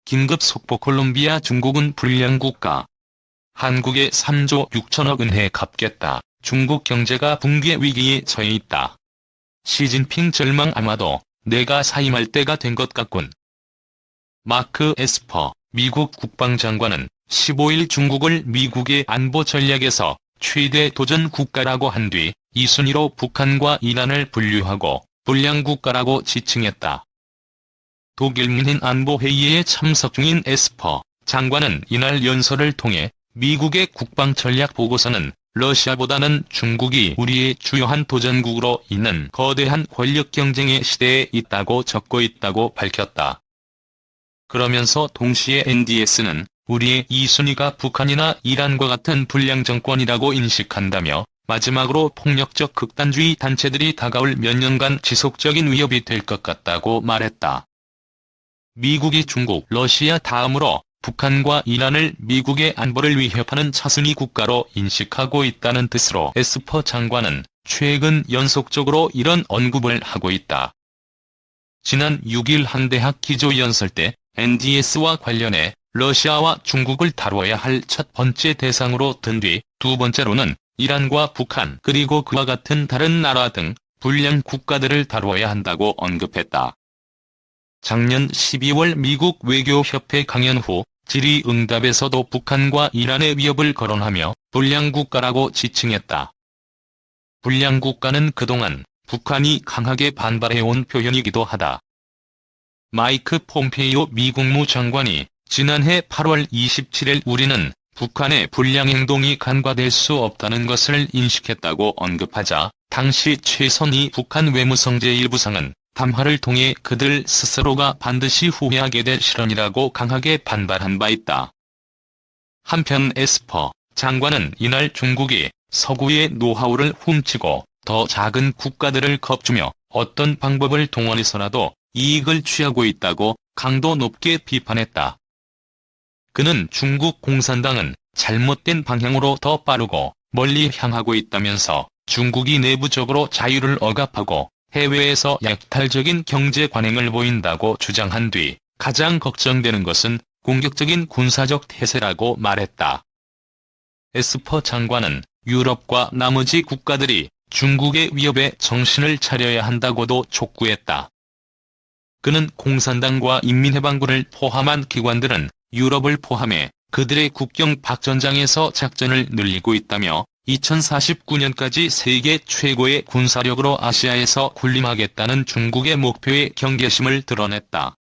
긴급 속보 콜롬비아 중국은 불량 국가. 한국에 3조 6천억 은혜 갚겠다. 중국 경제가 붕괴 위기에 처해 있다. 시진핑 절망 아마도 내가 사임할 때가 된 것 같군. 마크 에스퍼 미국 국방장관은 15일 중국을 미국의 안보 전략에서 최대 도전 국가라고 한 뒤 이 순위로 북한과 이란을 분류하고 불량 국가라고 지칭했다. 독일 뮌헨 안보회의에 참석 중인 에스퍼 장관은 이날 연설을 통해 미국의 국방 전략 보고서는 러시아보다는 중국이 우리의 주요한 도전국으로 있는 거대한 권력 경쟁의 시대에 있다고 적고 있다고 밝혔다. 그러면서 동시에 NDS는 우리의 2순위가 북한이나 이란과 같은 불량 정권이라고 인식한다며 마지막으로 폭력적 극단주의 단체들이 다가올 몇 년간 지속적인 위협이 될 것 같다고 말했다. 미국이 중국, 러시아 다음으로 북한과 이란을 미국의 안보를 위협하는 차순위 국가로 인식하고 있다는 뜻으로 에스퍼 장관은 최근 연속적으로 이런 언급을 하고 있다. 지난 6일 한 대학 기조연설 때 NDS와 관련해 러시아와 중국을 다뤄야 할 첫 번째 대상으로 든 뒤 두 번째로는 이란과 북한 그리고 그와 같은 다른 나라 등 불량 국가들을 다뤄야 한다고 언급했다. 작년 12월 미국 외교협회 강연 후 질의응답에서도 북한과 이란의 위협을 거론하며 불량 국가라고 지칭했다. 불량 국가는 그동안 북한이 강하게 반발해온 표현이기도 하다. 마이크 폼페이오 미 국무장관이 지난해 8월 27일 우리는 북한의 불량 행동이 간과될 수 없다는 것을 인식했다고 언급하자 당시 최선희 북한 외무성 제1부상은 담화를 통해 그들 스스로가 반드시 후회하게 될 실언이라고 강하게 반발한 바 있다. 한편 에스퍼 장관은 이날 중국이 서구의 노하우를 훔치고 더 작은 국가들을 겁주며 어떤 방법을 동원해서라도 이익을 취하고 있다고 강도 높게 비판했다. 그는 중국 공산당은 잘못된 방향으로 더 빠르고 멀리 향하고 있다면서 중국이 내부적으로 자유를 억압하고 해외에서 약탈적인 경제 관행을 보인다고 주장한 뒤 가장 걱정되는 것은 공격적인 군사적 태세라고 말했다. 에스퍼 장관은 유럽과 나머지 국가들이 중국의 위협에 정신을 차려야 한다고도 촉구했다. 그는 공산당과 인민해방군을 포함한 기관들은 유럽을 포함해 그들의 국경 박전장에서 작전을 늘리고 있다며 2049년까지 세계 최고의 군사력으로 아시아에서 군림하겠다는 중국의 목표에 경계심을 드러냈다.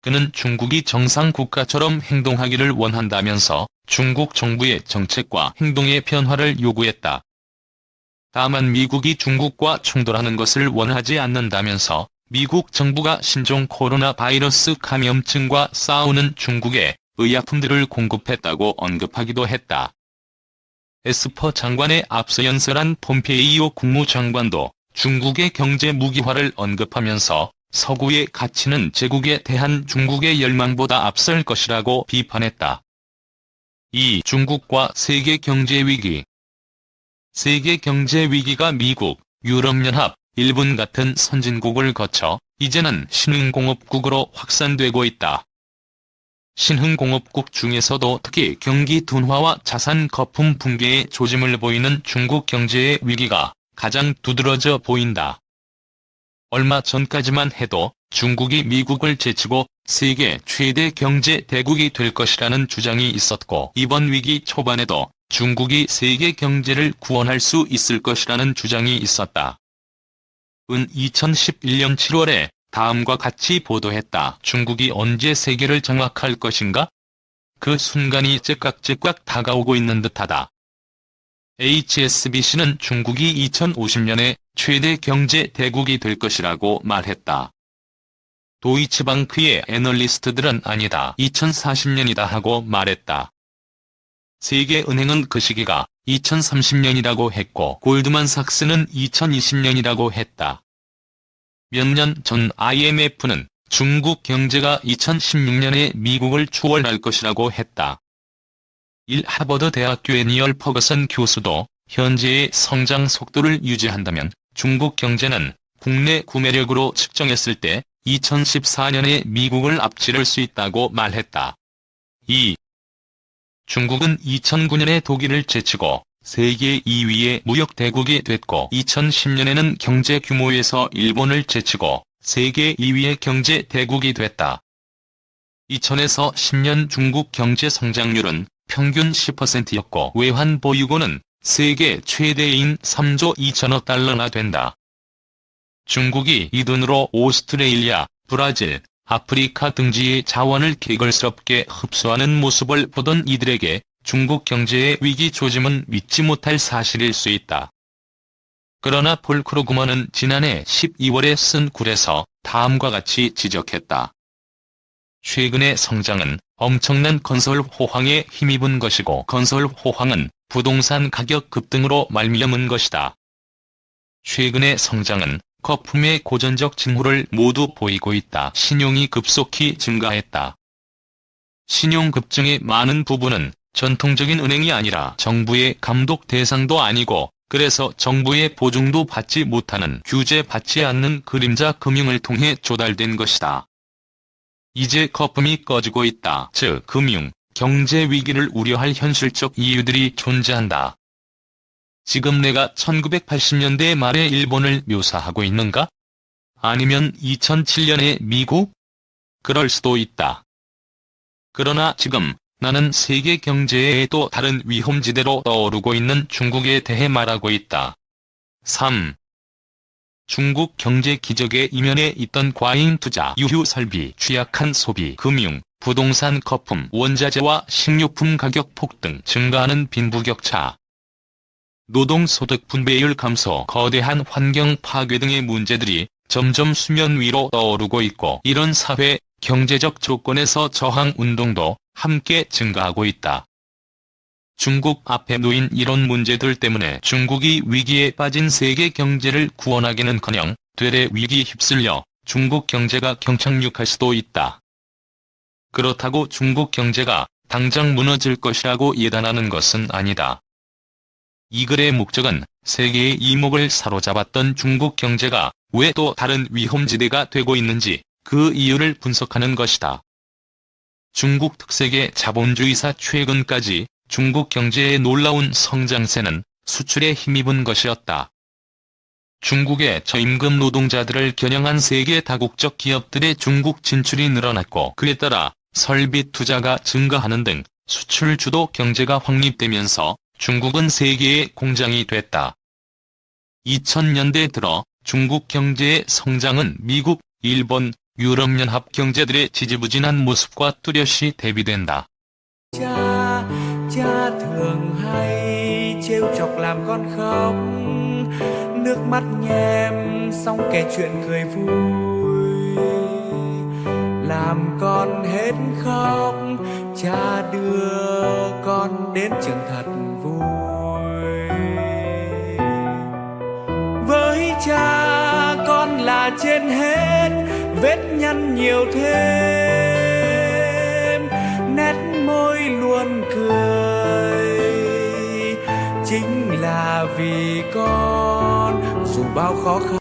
그는 중국이 정상 국가처럼 행동하기를 원한다면서 중국 정부의 정책과 행동의 변화를 요구했다. 다만 미국이 중국과 충돌하는 것을 원하지 않는다면서 미국 정부가 신종 코로나 바이러스 감염증과 싸우는 중국에 의약품들을 공급했다고 언급하기도 했다. 에스퍼 장관의 앞서 연설한 폼페이오 국무장관도 중국의 경제 무기화를 언급하면서 서구의 가치는 제국에 대한 중국의 열망보다 앞설 것이라고 비판했다. 이 중국과 세계 경제 위기. 세계 경제 위기가 미국, 유럽연합, 일본 같은 선진국을 거쳐 이제는 신흥공업국으로 확산되고 있다. 신흥공업국 중에서도 특히 경기 둔화와 자산 거품 붕괴의 조짐을 보이는 중국 경제의 위기가 가장 두드러져 보인다. 얼마 전까지만 해도 중국이 미국을 제치고 세계 최대 경제 대국이 될 것이라는 주장이 있었고 이번 위기 초반에도 중국이 세계 경제를 구원할 수 있을 것이라는 주장이 있었다. 은 2011년 7월에 다음과 같이 보도했다. 중국이 언제 세계를 장악할 것인가? 그 순간이 째깍째깍 다가오고 있는 듯하다. HSBC는 중국이 2050년에 최대 경제 대국이 될 것이라고 말했다. 도이치방크의 애널리스트들은 아니다. 2040년이다 하고 말했다. 세계은행은 그 시기가 2030년이라고 했고 골드만삭스는 2020년이라고 했다. 몇 년 전 IMF는 중국 경제가 2016년에 미국을 추월할 것이라고 했다. 하버드 대학교의 니얼 퍼거슨 교수도 현재의 성장 속도를 유지한다면 중국 경제는 국내 구매력으로 측정했을 때 2014년에 미국을 앞지를 수 있다고 말했다. 2. 중국은 2009년에 독일을 제치고 세계 2위의 무역 대국이 됐고 2010년에는 경제 규모에서 일본을 제치고 세계 2위의 경제 대국이 됐다. 2000에서 10년 중국 경제 성장률은 평균 10%였고 외환 보유고는 세계 최대인 3조 2천억 달러나 된다. 중국이 이 돈으로 오스트레일리아, 브라질, 아프리카 등지의 자원을 개걸스럽게 흡수하는 모습을 보던 이들에게 중국 경제의 위기 조짐은 믿지 못할 사실일 수 있다. 그러나 폴 크루그먼은 지난해 12월에 쓴 글에서 다음과 같이 지적했다. 최근의 성장은 엄청난 건설 호황에 힘입은 것이고 건설 호황은 부동산 가격 급등으로 말미암은 것이다. 최근의 성장은 거품의 고전적 징후를 모두 보이고 있다. 신용이 급속히 증가했다. 신용 급증의 많은 부분은 전통적인 은행이 아니라 정부의 감독 대상도 아니고 그래서 정부의 보증도 받지 못하는 규제받지 않는 그림자 금융을 통해 조달된 것이다. 이제 거품이 꺼지고 있다. 즉 금융, 경제 위기를 우려할 현실적 이유들이 존재한다. 지금 내가 1980년대 말의 일본을 묘사하고 있는가? 아니면 2007년의 미국? 그럴 수도 있다. 그러나 지금 나는 세계 경제의 또 다른 위험지대로 떠오르고 있는 중국에 대해 말하고 있다. 3. 중국 경제 기적의 이면에 있던 과잉 투자, 유휴 설비, 취약한 소비, 금융, 부동산 거품, 원자재와 식료품 가격 폭등, 증가하는 빈부격차, 노동소득 분배율 감소, 거대한 환경 파괴 등의 문제들이 점점 수면 위로 떠오르고 있고 이런 사회, 경제적 조건에서 저항 운동도 함께 증가하고 있다. 중국 앞에 놓인 이런 문제들 때문에 중국이 위기에 빠진 세계 경제를 구원하기는커녕 되레 위기 휩쓸려 중국 경제가 경착륙할 수도 있다. 그렇다고 중국 경제가 당장 무너질 것이라고 예단하는 것은 아니다. 이 글의 목적은 세계의 이목을 사로잡았던 중국 경제가 왜 또 다른 위험지대가 되고 있는지 그 이유를 분석하는 것이다. 중국 특색의 자본주의사 최근까지 중국 경제의 놀라운 성장세는 수출에 힘입은 것이었다. 중국의 저임금 노동자들을 겨냥한 세계 다국적 기업들의 중국 진출이 늘어났고 그에 따라 설비 투자가 증가하는 등 수출 주도 경제가 확립되면서 중국은 세계의 공장이 됐다. 2000년대 들어 중국 경제의 성장은 미국, 일본, 유럽연합 경제들의 지지부진한 모습과 뚜렷이 대비된다. Cha thường hay trêu chọc làm con khóc, nước mắt nhem xong kể chuyện cười vui, làm con hết khóc. Cha đưa con đến trường thật vui. Với cha con là trên hết, vết nhăn nhiều thêm, nét môi luôn cười, chính là vì con dù bao khó khăn.